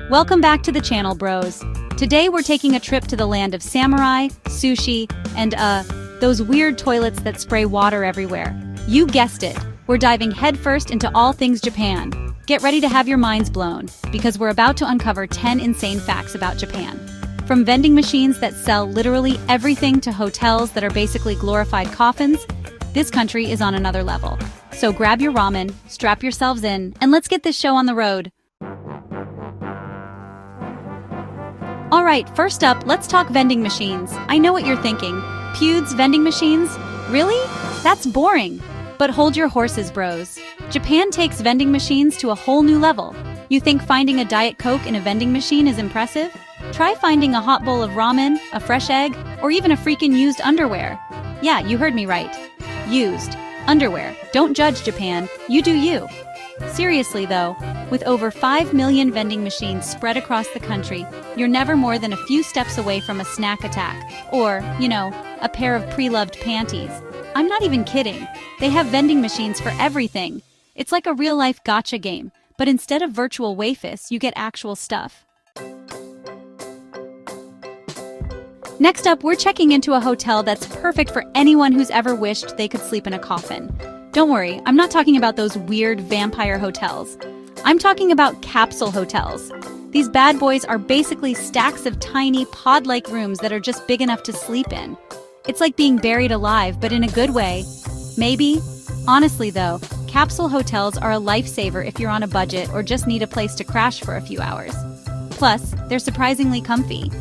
Welcome back to the channel, bros. Today we're taking a trip to the land of samurai, sushi, and those weird toilets that spray water everywhere. You guessed it, we're diving headfirst into all things Japan. Get ready to have your minds blown, because we're about to uncover 10 insane facts about Japan. From vending machines that sell literally everything to hotels that are basically glorified coffins, this country is on another level. So grab your ramen, strap yourselves in, and let's get this show on the road. Alright, first up, let's talk vending machines. I know what you're thinking. Pewds, vending machines? Really? That's boring. But hold your horses, bros. Japan takes vending machines to a whole new level. You think finding a Diet Coke in a vending machine is impressive? Try finding a hot bowl of ramen, a fresh egg, or even a freaking used underwear. Yeah, you heard me right. Used. Underwear. Don't judge, Japan. You do you. Seriously though, with over 5 million vending machines spread across the country, you're never more than a few steps away from a snack attack. Or, a pair of pre-loved panties. I'm not even kidding. They have vending machines for everything. It's like a real-life gotcha game, but instead of virtual wafis, you get actual stuff. Next up, we're checking into a hotel that's perfect for anyone who's ever wished they could sleep in a coffin. Don't worry, I'm not talking about those weird vampire hotels. I'm talking about capsule hotels. These bad boys are basically stacks of tiny, pod-like rooms that are just big enough to sleep in. It's like being buried alive, but in a good way. Maybe. Honestly though, capsule hotels are a lifesaver if you're on a budget or just need a place to crash for a few hours. Plus, they're surprisingly comfy.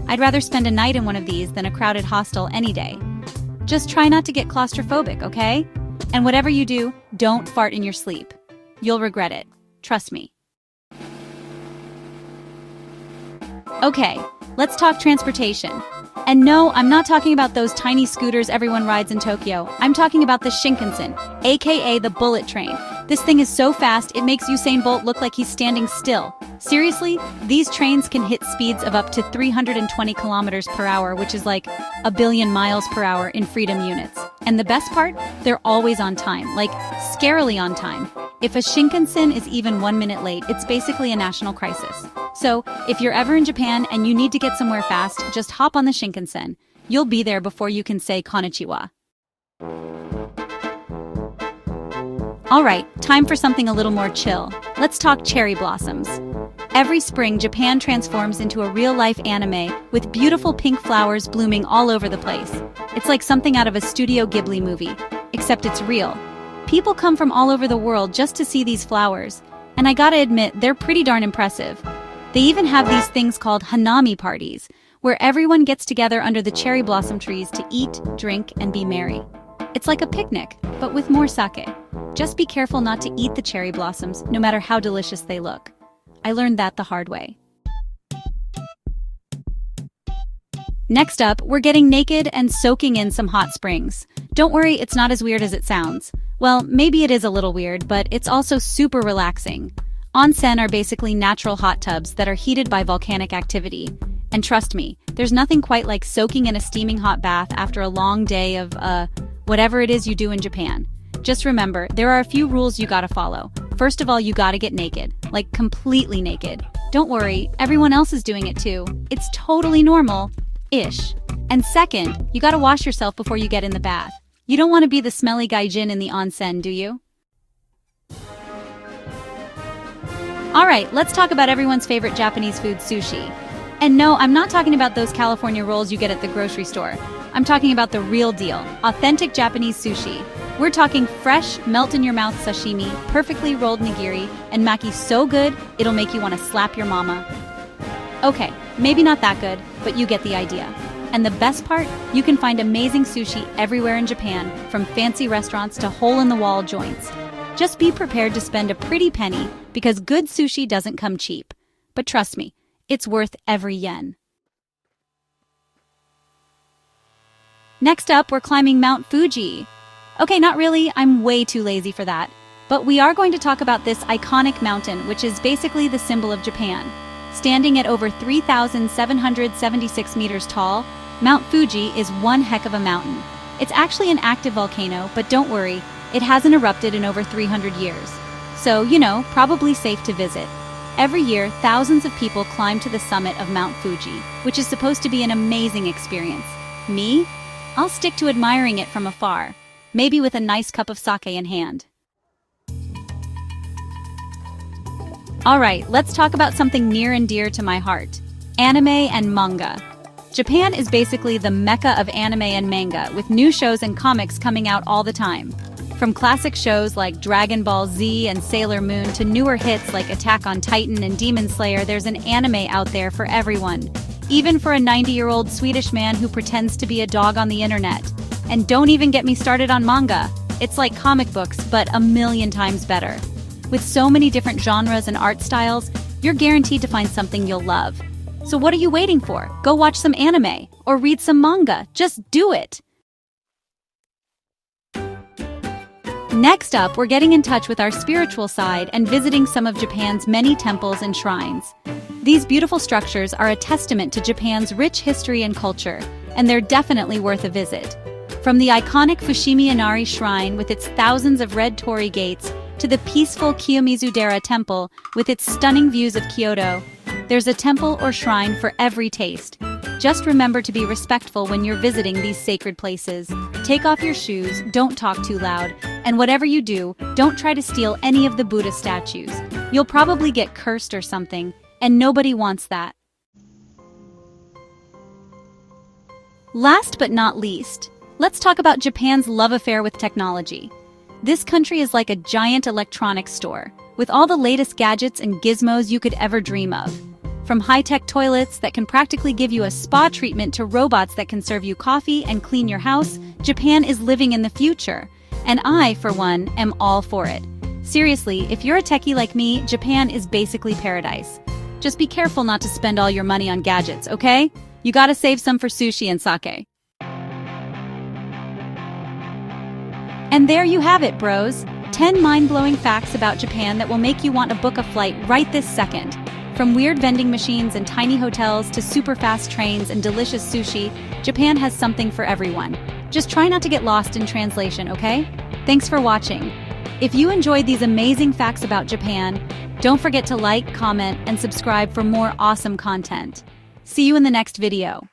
I'd rather spend a night in one of these than a crowded hostel any day. Just try not to get claustrophobic, okay? And whatever you do, don't fart in your sleep. You'll regret it. Trust me. Okay, let's talk transportation. And no, I'm not talking about those tiny scooters everyone rides in Tokyo. I'm talking about the Shinkansen, aka the bullet train. This thing is so fast, it makes Usain Bolt look like he's standing still. Seriously, these trains can hit speeds of up to 320 kilometers per hour, which is like a billion miles per hour in freedom units. And the best part? They're always on time, like scarily on time. If a Shinkansen is even 1 minute late, it's basically a national crisis. So, if you're ever in Japan and you need to get somewhere fast, just hop on the Shinkansen. You'll be there before you can say konnichiwa. Alright, time for something a little more chill. Let's talk cherry blossoms. Every spring, Japan transforms into a real-life anime with beautiful pink flowers blooming all over the place. It's like something out of a Studio Ghibli movie, except it's real. People come from all over the world just to see these flowers, and I gotta admit, they're pretty darn impressive. They even have these things called hanami parties, where everyone gets together under the cherry blossom trees to eat, drink, and be merry. It's like a picnic, but with more sake. Just be careful not to eat the cherry blossoms, no matter how delicious they look. I learned that the hard way. Next up, we're getting naked and soaking in some hot springs. Don't worry, it's not as weird as it sounds. Well, maybe it is a little weird, but it's also super relaxing. Onsen are basically natural hot tubs that are heated by volcanic activity. And trust me, there's nothing quite like soaking in a steaming hot bath after a long day of, whatever it is you do in Japan. Just remember, there are a few rules you gotta follow. First of all, you gotta get naked. Like, completely naked. Don't worry, everyone else is doing it too. It's totally normal-ish. And second, you gotta wash yourself before you get in the bath. You don't want to be the smelly gaijin in the onsen, do you? Alright, let's talk about everyone's favorite Japanese food, sushi. And no, I'm not talking about those California rolls you get at the grocery store. I'm talking about the real deal, authentic Japanese sushi. We're talking fresh, melt-in-your-mouth sashimi, perfectly rolled nigiri, and maki so good, it'll make you want to slap your mama. Okay, maybe not that good, but you get the idea. And the best part? You can find amazing sushi everywhere in Japan, from fancy restaurants to hole-in-the-wall joints. Just be prepared to spend a pretty penny, because good sushi doesn't come cheap. But trust me, it's worth every yen. Next up, we're climbing Mount Fuji. Okay, not really, I'm way too lazy for that. But we are going to talk about this iconic mountain, which is basically the symbol of Japan. Standing at over 3,776 meters tall, Mount Fuji is one heck of a mountain. It's actually an active volcano, but don't worry, it hasn't erupted in over 300 years. So, probably safe to visit. Every year, thousands of people climb to the summit of Mount Fuji, which is supposed to be an amazing experience. Me? I'll stick to admiring it from afar, maybe with a nice cup of sake in hand. Alright, let's talk about something near and dear to my heart: anime and manga. Japan is basically the mecca of anime and manga, with new shows and comics coming out all the time. From classic shows like Dragon Ball Z and Sailor Moon to newer hits like Attack on Titan and Demon Slayer, there's an anime out there for everyone. Even for a 90-year-old Swedish man who pretends to be a dog on the internet. And don't even get me started on manga. It's like comic books, but a million times better. With so many different genres and art styles, you're guaranteed to find something you'll love. So what are you waiting for? Go watch some anime or read some manga. Just do it! Next up, we're getting in touch with our spiritual side and visiting some of Japan's many temples and shrines. These beautiful structures are a testament to Japan's rich history and culture, and they're definitely worth a visit. From the iconic Fushimi Inari Shrine with its thousands of red torii gates to the peaceful Kiyomizu-dera Temple with its stunning views of Kyoto, there's a temple or shrine for every taste. Just remember to be respectful when you're visiting these sacred places. Take off your shoes, don't talk too loud, and whatever you do, don't try to steal any of the Buddha statues. You'll probably get cursed or something, and nobody wants that. Last but not least, let's talk about Japan's love affair with technology. This country is like a giant electronics store, with all the latest gadgets and gizmos you could ever dream of. From high-tech toilets that can practically give you a spa treatment to robots that can serve you coffee and clean your house, Japan is living in the future. And I, for one, am all for it. Seriously, if you're a techie like me, Japan is basically paradise. Just be careful not to spend all your money on gadgets, okay? You gotta save some for sushi and sake. And there you have it, bros. 10 mind-blowing facts about Japan that will make you want to book a flight right this second. From weird vending machines and tiny hotels to super fast trains and delicious sushi, Japan has something for everyone. Just try not to get lost in translation, okay? Thanks for watching. If you enjoyed these amazing facts about Japan, don't forget to like, comment, and subscribe for more awesome content. See you in the next video.